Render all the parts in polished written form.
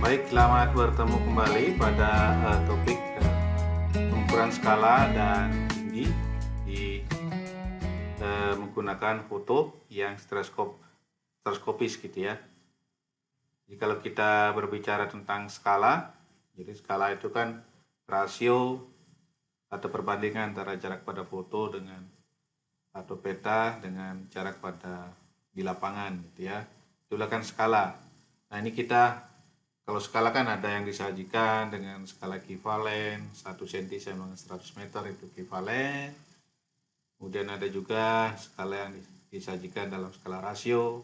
Baik, selamat bertemu kembali pada topik pengukuran skala dan tinggi di menggunakan foto yang stereoskopis gitu ya. Jadi kalau kita berbicara tentang skala, jadi skala itu kan rasio atau perbandingan antara jarak pada foto dengan atau peta dengan jarak pada di lapangan gitu ya. Itulah kan skala. Nah, ini kita kalau skala kan ada yang disajikan dengan skala ekivalen, 1 cm sama 100 meter itu ekivalen. Kemudian ada juga skala yang disajikan dalam skala rasio,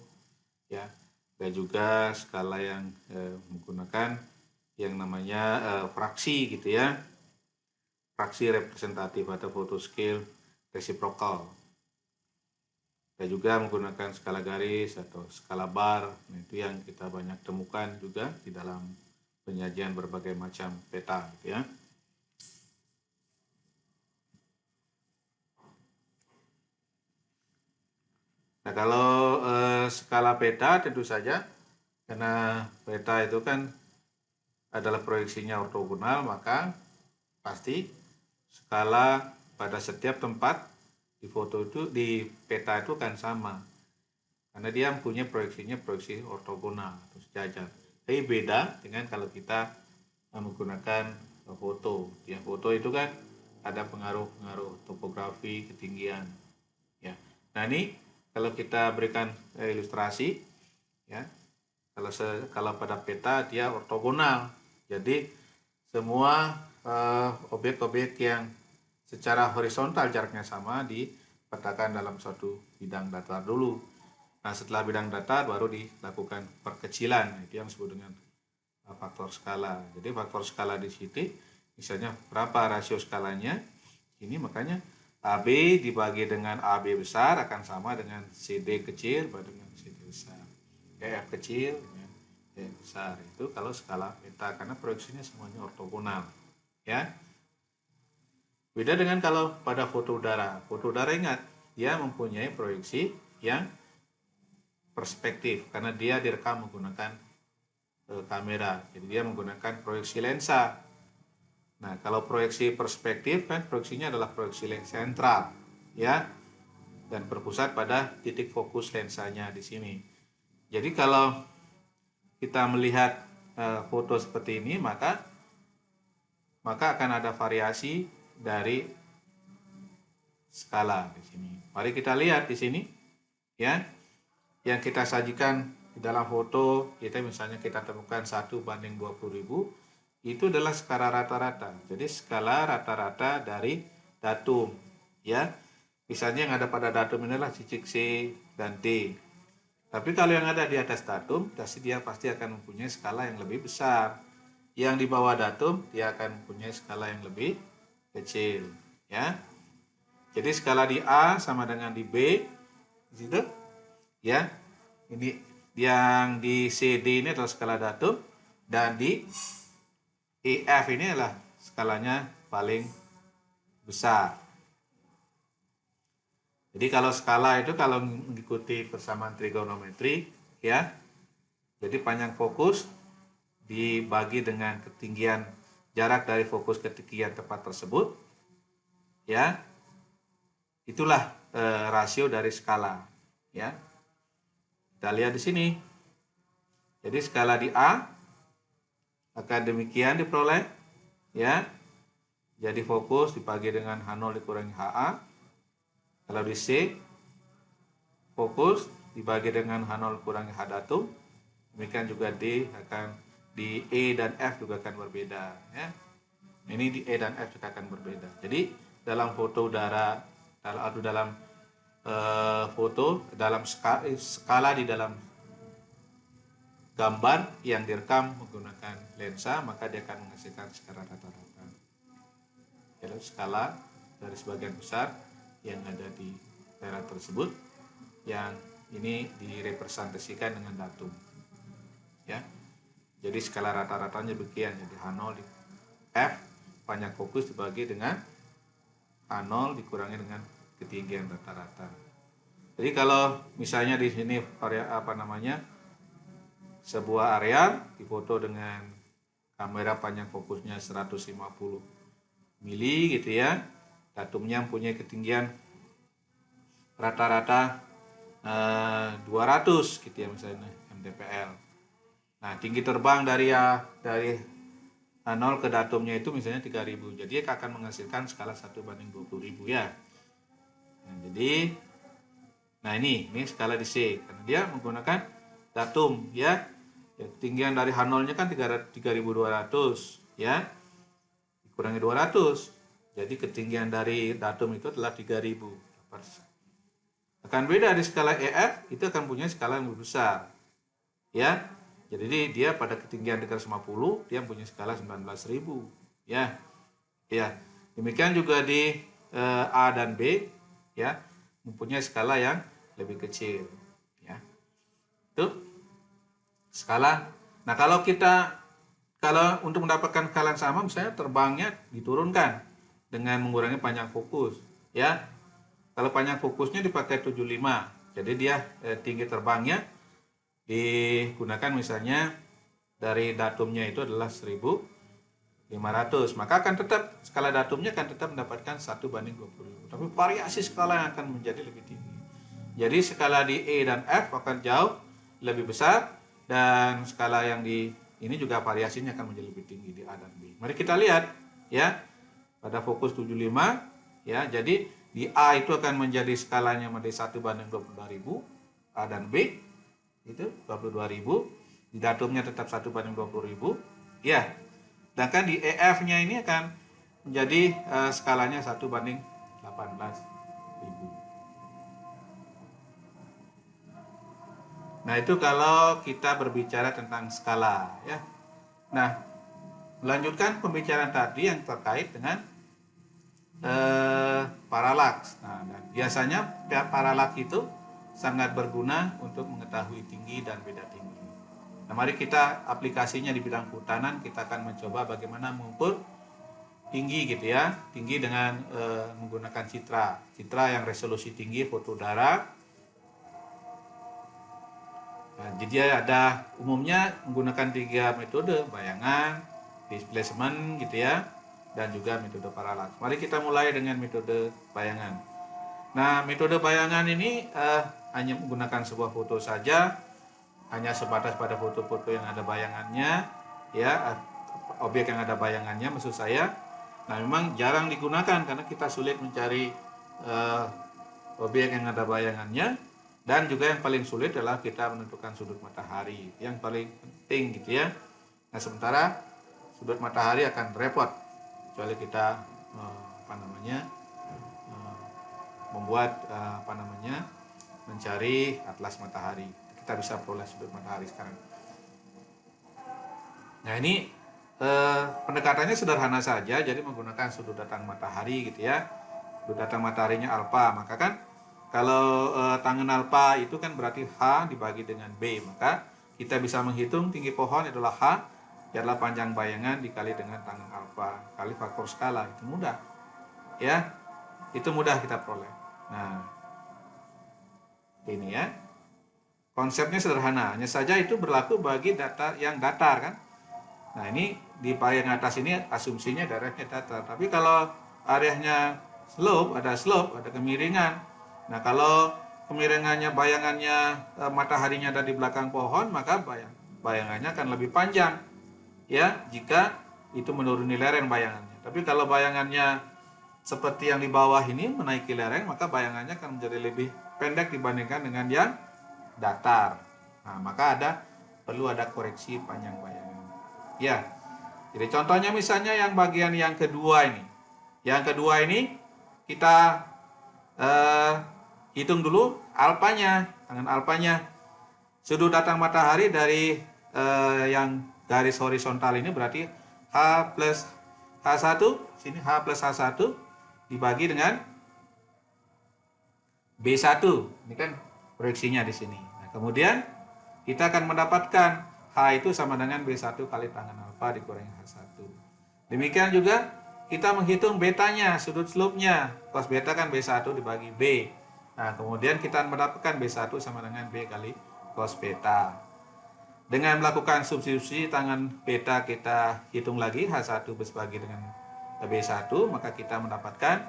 ya. Dan juga skala yang menggunakan yang namanya fraksi gitu ya. Fraksi representatif atau photo scale reciprocal. Dan juga menggunakan skala garis atau skala bar. Nah, itu yang kita banyak temukan juga di dalam penyajian berbagai macam peta gitu ya. Nah, kalau skala peta tentu saja karena peta itu kan adalah proyeksinya ortogonal, maka pasti skala pada setiap tempat di foto itu, di peta itu kan sama karena dia mempunyai proyeksi ortogonal atau sejajar. Tapi beda dengan kalau kita menggunakan foto. Ya, foto itu kan ada pengaruh topografi, ketinggian. Ya. Nah, ini kalau kita berikan ilustrasi, ya, kalau pada peta dia ortogonal. Jadi semua objek-objek yang secara horizontal jaraknya sama dipetakan dalam suatu bidang datar dulu. Nah, setelah bidang datar baru dilakukan perkecilan. Itu yang disebut dengan faktor skala. Jadi faktor skala di sini misalnya berapa rasio skalanya, ini makanya AB dibagi dengan AB besar akan sama dengan CD kecil dengan CD besar. EF kecil dengan EF besar. Itu kalau skala peta karena proyeksinya semuanya ortogonal. Ya. Beda dengan kalau pada foto udara. Foto udara ingat, dia mempunyai proyeksi yang perspektif karena dia direkam menggunakan kamera. Jadi dia menggunakan proyeksi lensa. Nah, kalau proyeksi perspektif kan proyeksinya adalah proyeksi lensa sentral, ya, dan berpusat pada titik fokus lensanya di sini. Jadi kalau kita melihat foto seperti ini, maka akan ada variasi dari skala di sini. Mari kita lihat di sini, ya, yang kita sajikan di dalam foto kita misalnya kita temukan 1:20.000 itu adalah skala rata-rata. Jadi skala rata-rata dari datum, ya. Misalnya yang ada pada datum inilah titik C dan D. Tapi kalau yang ada di atas datum, dia pasti akan mempunyai skala yang lebih besar. Yang di bawah datum dia akan mempunyai skala yang lebih kecil, ya. Jadi skala di A sama dengan di B, di situ, ya. Ini yang di CD ini adalah skala datum dan di EF ini adalah skalanya paling besar. Jadi kalau skala itu kalau mengikuti persamaan trigonometri, ya. Jadi panjang fokus dibagi dengan ketinggian jarak dari fokus ke ketinggian tempat tersebut, ya. Itulah rasio dari skala, ya. Kita lihat di sini. Jadi skala di A akan demikian diperoleh, ya. Jadi fokus dibagi dengan H0 dikurangi HA. Kalau di C fokus dibagi dengan H0 kurangi H datum. Demikian juga D akan di E dan F juga akan berbeda, ya. Ini di E dan F juga akan berbeda. Jadi dalam foto udara dalam foto dalam skala di dalam gambar yang direkam menggunakan lensa, maka dia akan menghasilkan skala rata-rata. Jadi skala dari sebagian besar yang ada di daerah tersebut yang ini direpresentasikan dengan datum, ya. Jadi skala rata-ratanya begini, jadi H0 di F panjang fokus dibagi dengan H0 dikurangi dengan ketinggian rata-rata. Jadi kalau misalnya di sini area sebuah area difoto dengan kamera panjang fokusnya 150 mili gitu ya. Datumnya punya ketinggian rata-rata 200 gitu ya misalnya mdpl. Nah, tinggi terbang dari 0 ke datumnya itu misalnya 3000. Jadi akan menghasilkan skala 1:20.000 ya. Nah, jadi ini skala di C karena dia menggunakan datum ya. Ketinggian dari H0-nya kan 3200 ya. Dikurangi 200. Jadi ketinggian dari datum itu adalah 3000. Akan beda di skala EF, itu akan punya skala yang lebih besar. Ya. Jadi dia pada ketinggian 350 dia punya skala 19.000 ya. Ya. Demikian juga di A dan B ya, mempunyai skala yang lebih kecil ya. Itu skala. Nah, kalau untuk mendapatkan skala yang sama misalnya terbangnya diturunkan dengan mengurangi panjang fokus ya. Kalau panjang fokusnya dipakai 75, jadi dia tinggi terbangnya digunakan misalnya dari datumnya itu adalah 1500, maka akan tetap skala datumnya akan tetap mendapatkan 1:20.000, tapi variasi skala yang akan menjadi lebih tinggi. Jadi skala di E dan F akan jauh lebih besar, dan skala yang di ini juga variasinya akan menjadi lebih tinggi di A dan B. Mari kita lihat ya, pada fokus 75 ya, jadi di A itu akan menjadi skalanya menjadi 1:22.000, A dan B itu 22.000, di datumnya tetap 1:20.000 ya. Sedangkan di EF-nya ini akan menjadi skalanya 1:18.000. Nah, itu kalau kita berbicara tentang skala ya. Nah, melanjutkan pembicaraan tadi yang terkait dengan paralaks. Nah, dan biasanya paralaks itu sangat berguna untuk mengetahui tinggi dan beda tinggi. Nah, mari kita aplikasinya di bidang kehutanan, kita akan mencoba bagaimana mengukur tinggi gitu ya. Tinggi dengan menggunakan citra yang resolusi tinggi, foto udara. Nah, jadi ada umumnya menggunakan 3 metode, bayangan, displacement gitu ya, dan juga metode paralaks. Mari kita mulai dengan metode bayangan. Nah, metode bayangan ini hanya menggunakan sebuah foto saja, hanya sebatas pada foto-foto yang ada bayangannya ya, objek yang ada bayangannya maksud saya. Nah, memang jarang digunakan karena kita sulit mencari objek yang ada bayangannya. Dan juga yang paling sulit adalah kita menentukan sudut matahari, yang paling penting gitu ya. Nah, sementara sudut matahari akan repot kecuali kita membuat mencari atlas matahari. Kita bisa peroleh sudut matahari sekarang. Nah, ini pendekatannya sederhana saja, jadi menggunakan sudut datang matahari gitu ya. Sudut datang mataharinya alfa, maka kan kalau tangen alfa itu kan berarti H dibagi dengan B, maka kita bisa menghitung tinggi pohon adalah H, adalah panjang bayangan dikali dengan tangen alfa kali faktor skala. Itu mudah ya, itu mudah kita peroleh. Nah, ini ya, konsepnya sederhana, hanya saja itu berlaku bagi data yang datar kan. Nah, ini di bagian atas ini asumsinya daerahnya datar, tapi kalau areanya ada slope, ada kemiringan. Nah, kalau kemiringannya bayangannya mataharinya ada di belakang pohon, maka bayangannya akan lebih panjang ya jika itu menuruni lereng bayangannya. Tapi kalau bayangannya seperti yang di bawah ini menaiki lereng, maka bayangannya akan menjadi lebih pendek dibandingkan dengan yang datar. Nah, maka perlu ada koreksi panjang bayangan ya. Jadi contohnya misalnya yang bagian yang kedua ini. Yang kedua ini kita hitung dulu alfanya, tangan alfanya. Sudut datang matahari dari yang garis horizontal ini berarti H plus H1, sini H plus H1 dibagi dengan B1. Ini kan proyeksinya di sini. Nah, kemudian kita akan mendapatkan H itu sama dengan B1 kali tangan alfa dikurangi H1. Demikian juga kita menghitung betanya, sudut slope-nya. Cos beta kan B1 dibagi B. Nah, kemudian kita mendapatkan B1 sama dengan B kali cos beta. Dengan melakukan substitusi tangan beta kita hitung lagi H1 berbagi dengan B1, maka kita mendapatkan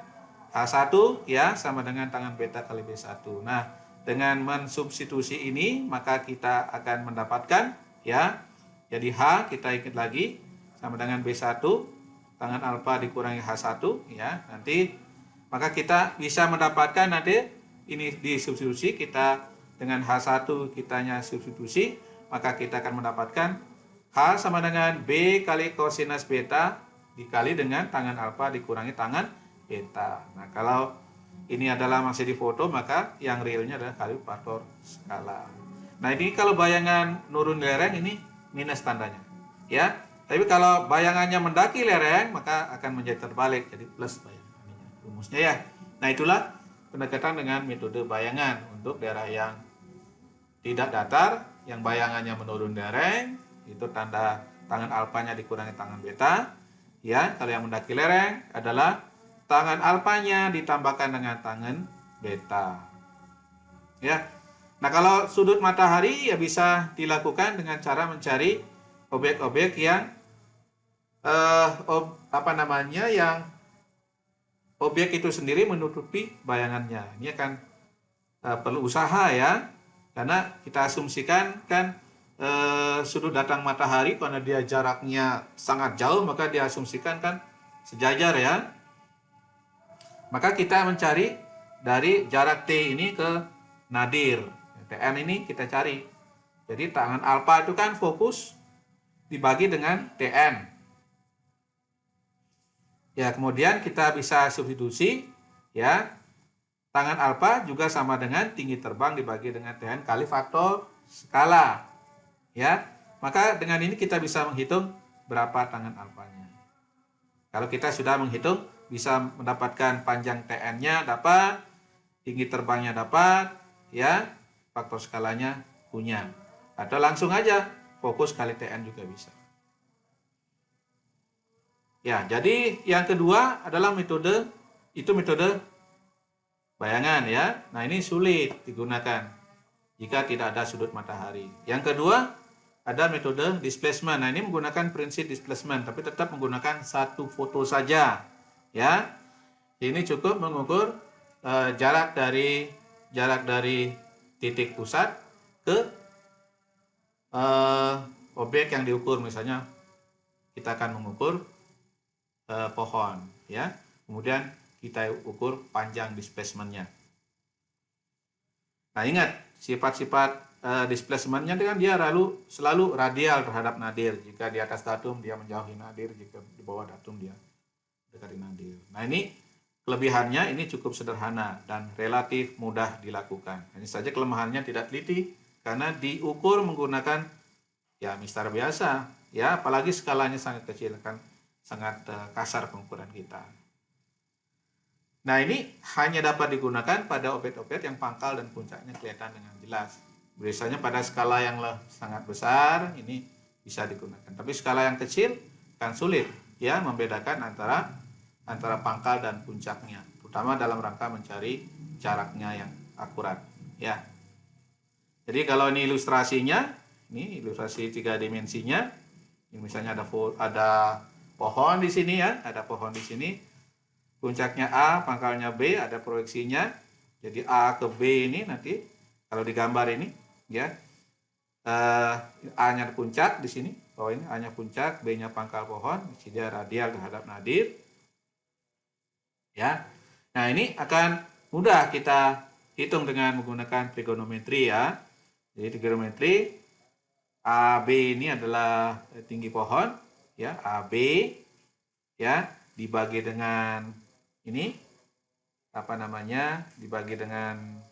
H1 ya sama dengan tangan beta kali B1. Nah, dengan mensubstitusi ini maka kita akan mendapatkan ya. Jadi H kita ingat lagi sama dengan B1 tangan alfa dikurangi H1 ya. Nanti maka kita bisa mendapatkan nanti ini disubstitusi kita dengan H1 kitanya substitusi, maka kita akan mendapatkan H sama dengan B kali kosinus beta dikali dengan tangan alfa dikurangi tangan beta. Nah, kalau ini adalah masih di foto, maka yang realnya adalah kali faktor skala. Nah, ini kalau bayangan nurun lereng ini minus tandanya. Ya, tapi kalau bayangannya mendaki lereng, maka akan menjadi terbalik, jadi plus bayangannya. Rumusnya ya. Nah, itulah pendekatan dengan metode bayangan untuk daerah yang tidak datar, yang bayangannya menurun lereng, itu tanda tangan alfanya dikurangi tangan beta. Ya, kalau yang mendaki lereng adalah tangan alfanya ditambahkan dengan tangan beta. Ya. Nah, kalau sudut matahari ya bisa dilakukan dengan cara mencari objek-objek yang yang objek itu sendiri menutupi bayangannya. Ini akan perlu usaha ya. Karena kita asumsikan kan sudut datang matahari karena dia jaraknya sangat jauh, maka dia asumsikan kan sejajar ya. Maka kita mencari dari jarak T ini ke nadir. Tn ini kita cari. Jadi tangan alfa itu kan fokus dibagi dengan Tn. Ya, kemudian kita bisa substitusi ya. Tangan alfa juga sama dengan tinggi terbang dibagi dengan Tn kali faktor skala. Ya. Maka dengan ini kita bisa menghitung berapa tangan alfanya. Kalau kita sudah menghitung, bisa mendapatkan panjang Tn-nya dapat, tinggi terbangnya dapat, ya, faktor skalanya punya. Atau langsung aja fokus kali Tn juga bisa. Ya, jadi yang kedua adalah metode bayangan ya. Nah, ini sulit digunakan jika tidak ada sudut matahari. Yang kedua ada metode displacement. Nah, ini menggunakan prinsip displacement tapi tetap menggunakan satu foto saja ya. Ini cukup mengukur jarak dari titik pusat ke objek yang diukur. Misalnya kita akan mengukur pohon ya. Kemudian kita ukur panjang displacementnya. Nah, ingat sifat-sifat displacementnya dengan dia selalu radial terhadap nadir. Jika di atas datum dia menjauhi nadir, jika di bawah datum dia dekati nadir. Nah, ini kelebihannya ini cukup sederhana dan relatif mudah dilakukan. Hanya saja kelemahannya tidak teliti karena diukur menggunakan ya mistar biasa ya, apalagi skalanya sangat kecil kan, sangat kasar pengukuran kita. Nah, ini hanya dapat digunakan pada objek-objek yang pangkal dan puncaknya kelihatan dengan jelas. Biasanya pada skala yang sangat besar ini bisa digunakan. Tapi skala yang kecil kan sulit ya membedakan antara pangkal dan puncaknya, terutama dalam rangka mencari jaraknya yang akurat ya. Jadi kalau ini ilustrasinya, ini ilustrasi 3 dimensinya. Ini misalnya ada pohon di sini ya, ada pohon di sini. Puncaknya A, pangkalnya B, ada proyeksinya. Jadi A ke B ini nanti kalau digambar ini ya, A-nya puncak di sini. Oh, ini A-nya puncak, B-nya pangkal pohon, dia radial terhadap nadir. Ya. Nah, ini akan mudah kita hitung dengan menggunakan trigonometri ya. Jadi trigonometri AB ini adalah tinggi pohon ya, AB ya, dibagi dengan ini dibagi dengan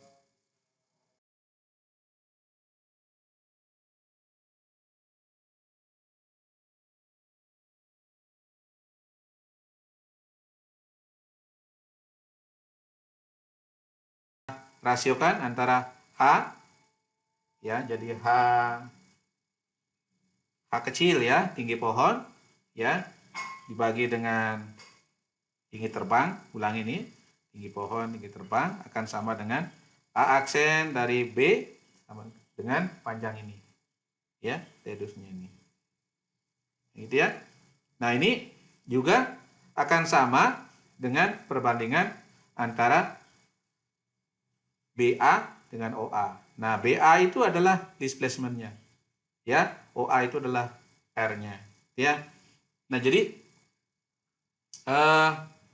rasiokan antara H ya, jadi H kecil ya, tinggi pohon ya, dibagi dengan tinggi terbang, ulang ini, tinggi pohon, tinggi terbang akan sama dengan A aksen dari B sama dengan panjang ini. ya, radiusnya ini. Gitu ya. Nah, ini juga akan sama dengan perbandingan antara BA dengan OA. Nah, BA itu adalah displacement-nya. Ya, OA itu adalah R-nya. Ya. Nah, jadi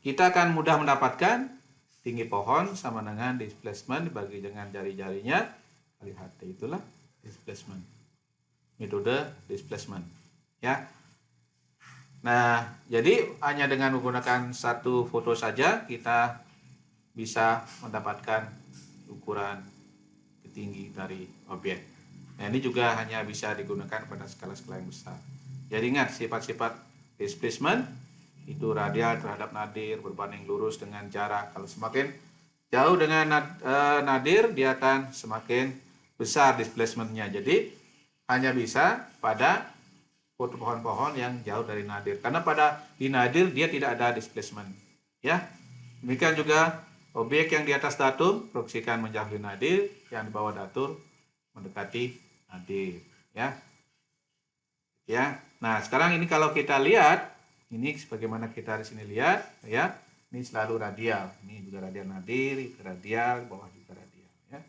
kita akan mudah mendapatkan tinggi pohon sama dengan displacement dibagi dengan jari-jarinya kali HT, itulah displacement. Metode displacement. Ya. Nah, jadi hanya dengan menggunakan satu foto saja kita bisa mendapatkan ukuran tinggi dari objek. Nah, ini juga hanya bisa digunakan pada skala-skala yang besar. Jadi ingat, sifat-sifat displacement itu radial terhadap nadir berbanding lurus dengan jarak. Kalau semakin jauh dengan nadir, dia akan semakin besar displacement-nya. Jadi hanya bisa pada foto pohon-pohon yang jauh dari nadir. Karena di nadir dia tidak ada displacement. Ya. Demikian juga objek yang di atas datum proyeksikan menjauhi nadir, yang di bawah datum mendekati nadir. Ya. Ya. Nah, sekarang ini kalau kita lihat, ini sebagaimana kita di sini lihat, ya. Ini selalu radial. Ini juga radial nadir, radial, bawah juga radial. Ya.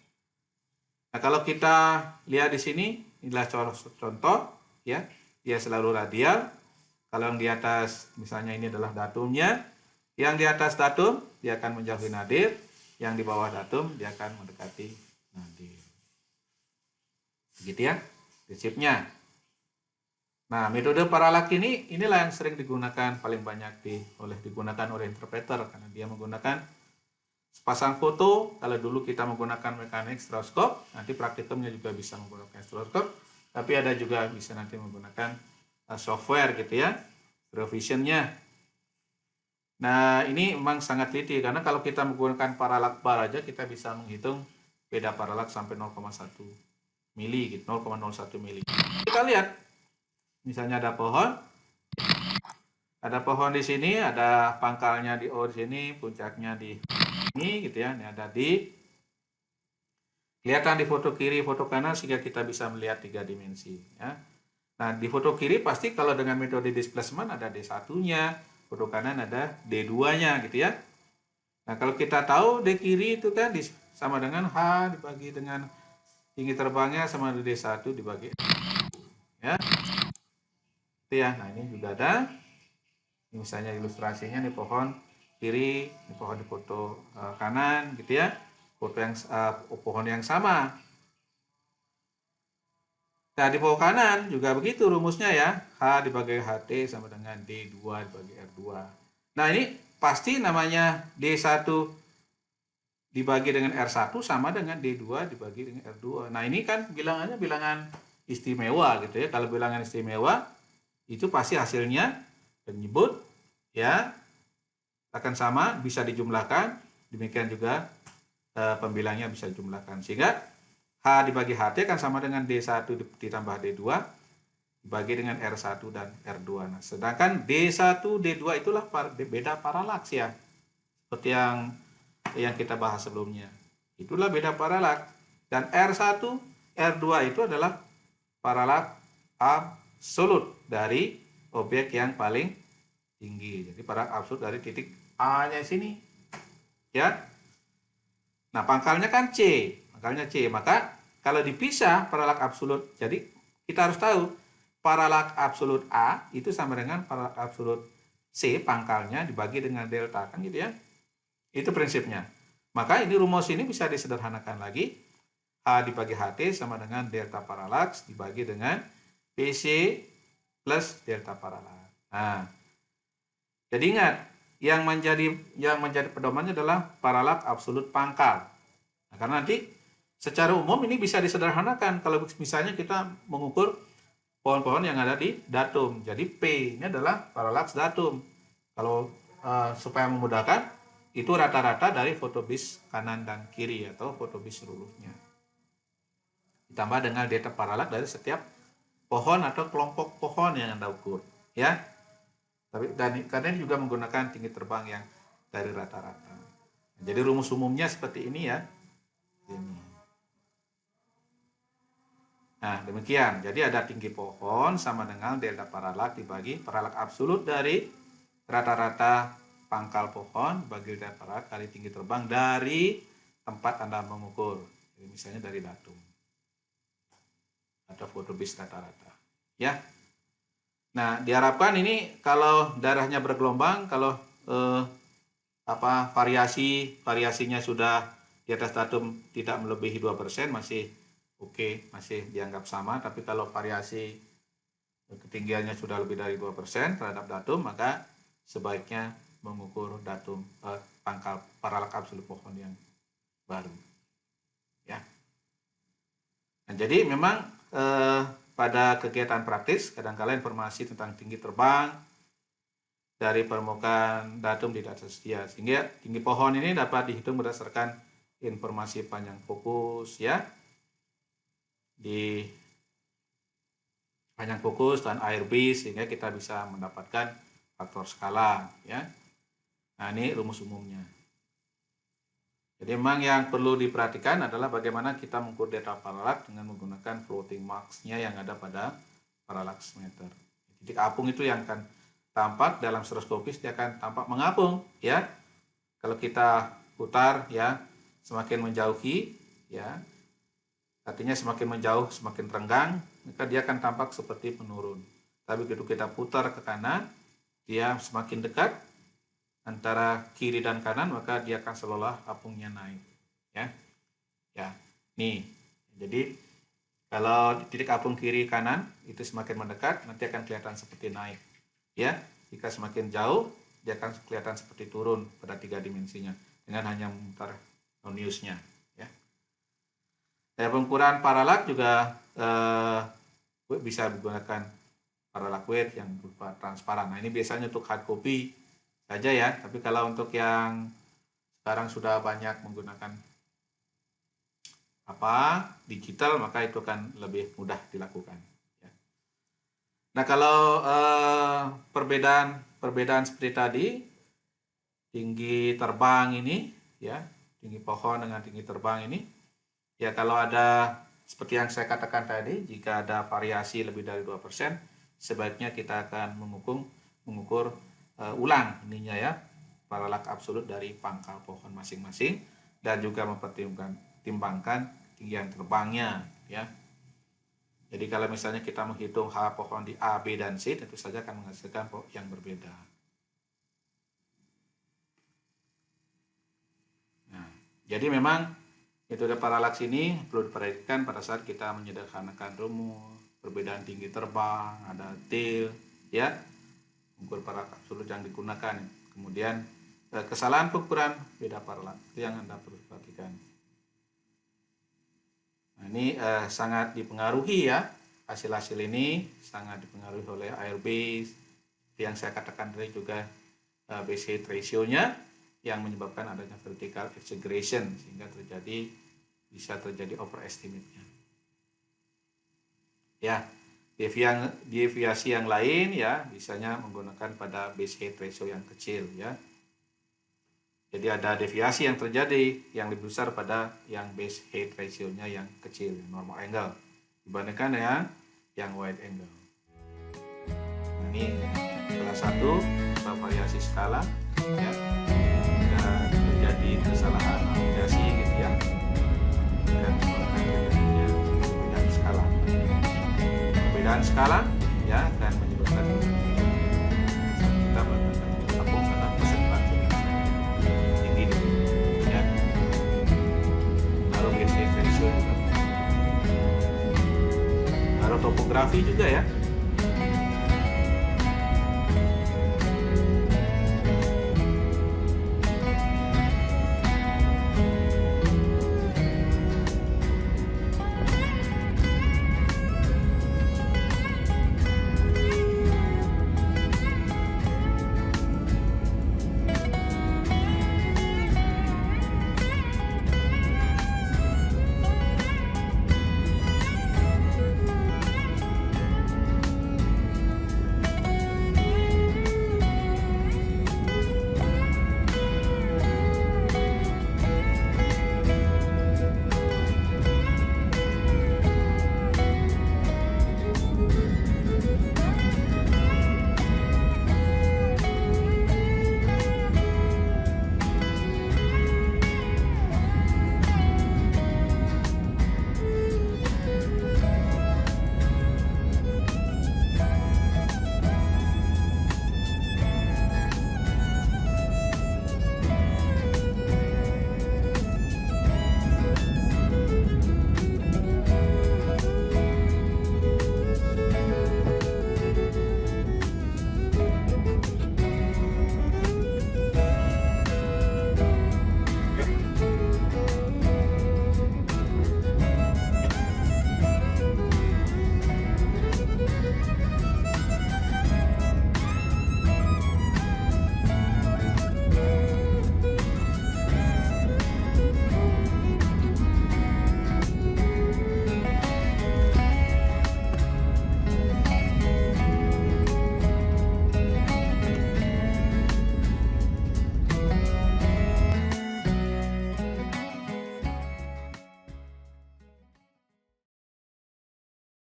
Nah, kalau kita lihat di sini, inilah contoh, ya. Dia selalu radial. Kalau yang di atas, misalnya ini adalah datumnya, yang di atas datum dia akan menjauhi nadir, yang di bawah datum dia akan mendekati nadir. Begitu ya prinsipnya. Nah, metode paralak inilah yang sering digunakan, paling banyak digunakan oleh interpreter karena dia menggunakan sepasang foto. Kalau dulu kita menggunakan mekanik stereoskop, nanti praktikumnya juga bisa menggunakan stereoskop. Tapi ada juga bisa nanti menggunakan software gitu ya, revisionnya. Nah, ini memang sangat teliti karena kalau kita menggunakan paralak bar aja kita bisa menghitung beda paralak sampai 0,1 mili gitu, 0,01 mili. Kita lihat, misalnya ada pohon di sini, ada pangkalnya di O di sini, puncaknya di sini gitu ya. Ini ada kelihatan di foto kiri, foto kanan sehingga kita bisa melihat 3 dimensi. Ya. Nah, di foto kiri pasti kalau dengan metode displacement ada D1-nya, foto kanan ada D2-nya gitu ya. Nah, kalau kita tahu D kiri itu kan sama dengan H dibagi dengan tinggi terbangnya sama dengan D1 dibagi ya. Itu ya. Nah, ini juga ada. Ini misalnya ilustrasinya nih pohon kiri, ini pohon di foto kanan gitu ya. Foto yang pohon yang sama. Nah, di pohon kanan juga begitu rumusnya ya. H dibagi HT sama dengan D2 dibagi R2. Nah, ini pasti namanya D1 dibagi dengan R1 sama dengan D2 dibagi dengan R2. Nah, ini kan bilangannya bilangan istimewa gitu ya. Kalau bilangan istimewa itu pasti hasilnya menyebut ya akan sama, bisa dijumlahkan. Demikian juga pembilangnya bisa dijumlahkan. Sehingga H dibagi HT kan sama dengan D1 ditambah D2 dibagi dengan R1 dan R2. Nah, sedangkan D1, D2 itulah beda paralaks ya. Seperti yang kita bahas sebelumnya. Itulah beda paralaks. Dan R1, R2 itu adalah paralaks absolut dari objek yang paling tinggi. Jadi paralaks absolut dari titik A-nya sini. Ya. Nah, pangkalnya kan C. Pangkalnya C. Maka kalau dipisah paralaks absolut, jadi kita harus tahu paralaks absolut A itu sama dengan paralaks absolut C pangkalnya dibagi dengan delta, kan gitu ya. Itu prinsipnya. Maka ini rumus ini bisa disederhanakan lagi. H dibagi HT sama dengan delta paralaks dibagi dengan PC plus delta paralaks. Nah, jadi ingat, yang menjadi pedomannya adalah paralaks absolut pangkal. Nah, karena nanti secara umum ini bisa disederhanakan kalau misalnya kita mengukur pohon-pohon yang ada di datum. Jadi P ini adalah paralaks datum. Kalau supaya memudahkan, itu rata-rata dari fotobis kanan dan kiri atau fotobis seluruhnya. Ditambah dengan delta paralaks dari setiap pohon atau kelompok pohon yang Anda ukur. Ya. Dan karena ini juga menggunakan tinggi terbang yang dari rata-rata. Jadi rumus umumnya seperti ini ya. Ini. Nah, demikian. Jadi ada tinggi pohon sama dengan delta paralak dibagi paralak absolut dari rata-rata pangkal pohon bagi delta paralak kali tinggi terbang dari tempat Anda mengukur. Jadi misalnya dari datum atau photobase rata-rata. Ya. Nah, diharapkan ini kalau darahnya bergelombang, kalau variasinya sudah di atas datum tidak melebihi 2%, masih oke, masih dianggap sama. Tapi kalau variasi ketinggiannya sudah lebih dari 2% terhadap datum, maka sebaiknya mengukur datum pangkal paralak absolut pohon yang baru. Ya. Nah, jadi memang pada kegiatan praktis kadang-kala informasi tentang tinggi terbang dari permukaan datum tidak tersedia, sehingga tinggi pohon ini dapat dihitung berdasarkan informasi panjang fokus ya, di panjang fokus dan ARB, sehingga kita bisa mendapatkan faktor skala ya. Nah, ini rumus umumnya. Jadi memang yang perlu diperhatikan adalah bagaimana kita mengukur delta paralak dengan menggunakan floating marks-nya yang ada pada parallax meter. Titik apung itu yang akan tampak dalam stereoskopis, dia akan tampak mengapung ya. Kalau kita putar ya, semakin menjauhi ya, artinya semakin menjauh semakin renggang, maka dia akan tampak seperti menurun. Tapi begitu kita putar ke kanan, dia semakin dekat antara kiri dan kanan, maka dia akan seolah apungnya naik ya. Ya, nih. Jadi kalau titik apung kiri kanan itu semakin mendekat, nanti akan kelihatan seperti naik ya. Jika semakin jauh, dia akan kelihatan seperti turun pada 3 dimensinya dengan hanya memutar noniusnya ya. Pengukuran paralak juga bisa menggunakan paralak weight yang berupa transparan. Nah, ini biasanya untuk hard copy saja ya, tapi kalau untuk yang sekarang sudah banyak menggunakan digital, maka itu akan lebih mudah dilakukan ya. Nah, kalau perbedaan seperti tadi, tinggi terbang ini ya, tinggi pohon dengan tinggi terbang ini ya, kalau ada seperti yang saya katakan tadi, jika ada variasi lebih dari 2%, sebaiknya kita akan mengukur ulang ininya ya, paralak absolut dari pangkal pohon masing-masing, dan juga mempertimbangkan ketinggian terbangnya ya. Jadi kalau misalnya kita menghitung H pohon di A, B, dan C, tentu saja akan menghasilkan yang berbeda. Nah, jadi memang metode paralaks ini perlu diperhatikan pada saat kita menyederhanakan rumus, perbedaan tinggi terbang, ada tail ya, ukur paralak absolut yang digunakan. Kemudian kesalahan pengukuran beda paralak itu yang Anda perlu perhatikan. Nah, ini sangat dipengaruhi ya, hasil-hasil ini sangat dipengaruhi oleh ARB yang saya katakan tadi, juga base height ratio-nya yang menyebabkan adanya vertical exaggeration, sehingga bisa terjadi overestimate-nya. Ya, deviasi yang lain ya, misalnya menggunakan pada base height ratio yang kecil ya. Jadi ada deviasi yang terjadi yang lebih besar pada yang base height ratio-nya yang kecil, normal angle, dibandingkan yang wide angle. Nah, ini salah satu variasi skala ya, terjadi kesalahan aplikasi gitu ya, dan menyebabkan perbedaan skala. Perbedaan skala ya akan menyebabkan kita menggunakan apung karena persentase tinggi ya. Lalu base height ratio juga, lalu topografi juga ya.